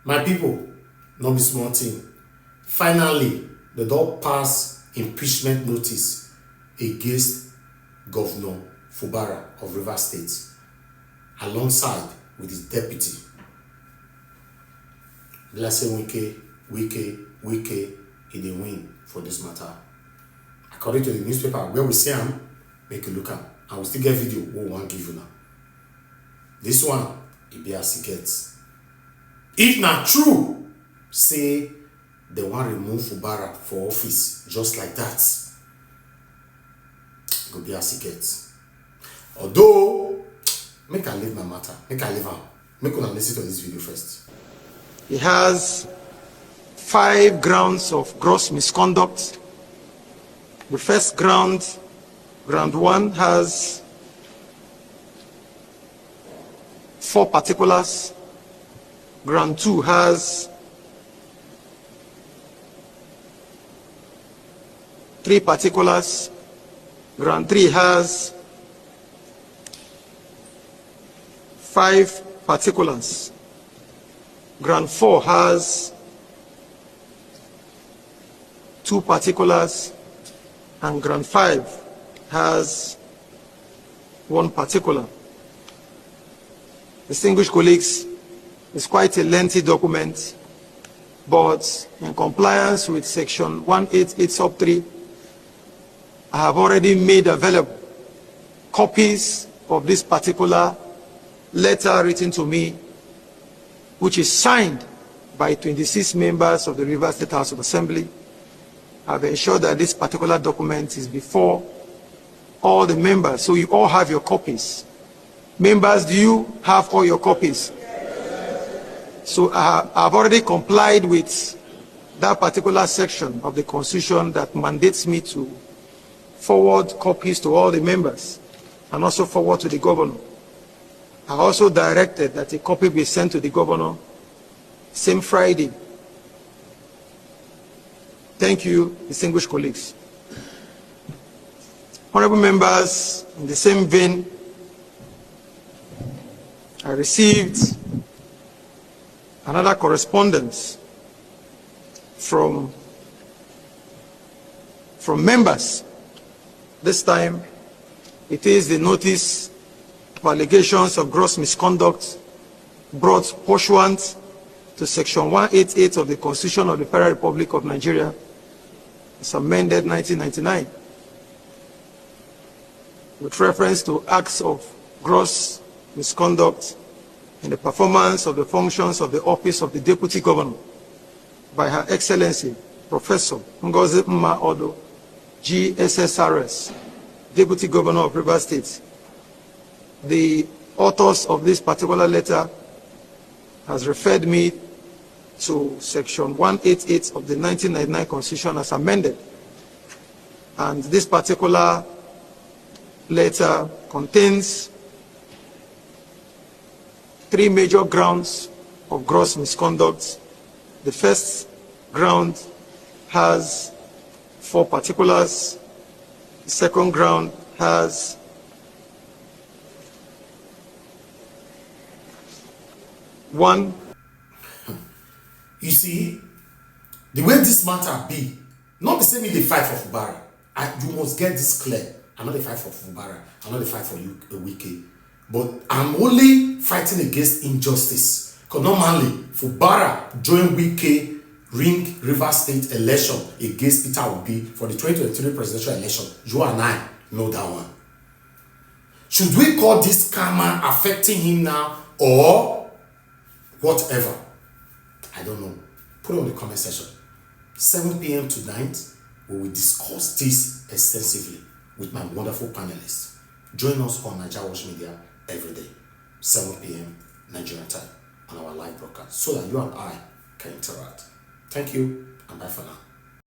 My people, no be small thing. Finally, the don pass impeachment notice against Governor Fubara of Rivers State, alongside with his deputy. Let's say Wike, he dey win for this matter. According to the newspaper where we see him, make a look at, and we still get video we wan give you now. This one, e be as e get. If na true, say they wan remove Fubara for office just like that, e go be as e get. Although, make I leave my matter, make I leave am. Make una listen to this video first. He has 5 grounds of gross misconduct. The first ground 1, has 4 particulars. Ground 2 has 3 particulars. Ground 3 has 5 particulars. Ground 4 has 2 particulars, and Ground 5 has 1 particular. Distinguished colleagues, it's quite a lengthy document, but in compliance with section 188 sub 3, I have already made available copies of this particular letter written to me, which is signed by 26 members of the Rivers State House of Assembly. I've ensured that this particular document is before all the members, so you all have your copies. Members, do you have all your copies? So I've already complied with that particular section of the Constitution that mandates me to forward copies to all the members and also forward to the governor. I also directed that a copy be sent to the governor same Friday. Thank you, distinguished colleagues. Honorable members, in the same vein, I received another correspondence from members. This time, it is the notice of allegations of gross misconduct brought pursuant to Section 188 of the Constitution of the Federal Republic of Nigeria, as amended 1999, with reference to acts of gross misconduct in the performance of the functions of the office of the Deputy Governor by Her Excellency Professor Ngozi Mma Odo, GSSRS, Deputy Governor of Rivers State. The authors of this particular letter has referred me to Section 188 of the 1999 Constitution as amended. And this particular letter contains 3 major grounds of gross misconduct. The first ground has 4 particulars. The second ground has 1. You see, the way this matter be, not be say me dey fight for Fubara. You must get this clear. I'm not a fight for Fubara. I'm not a fight for you, Wike. But I'm only fighting against injustice. Because normally, Fubara join Wike ring Rivers State election against Peter Obi for the 2023 presidential election. You and I know that one. Should we call this karma affecting him now or whatever? I don't know. Put it on the comment section. 7 p.m. tonight, we will discuss this extensively with my wonderful panelists. Join us on NAIJA Media every day, 7 p.m. Nigerian time on our live broadcast, so that you and I can interact. Thank you, and bye for now.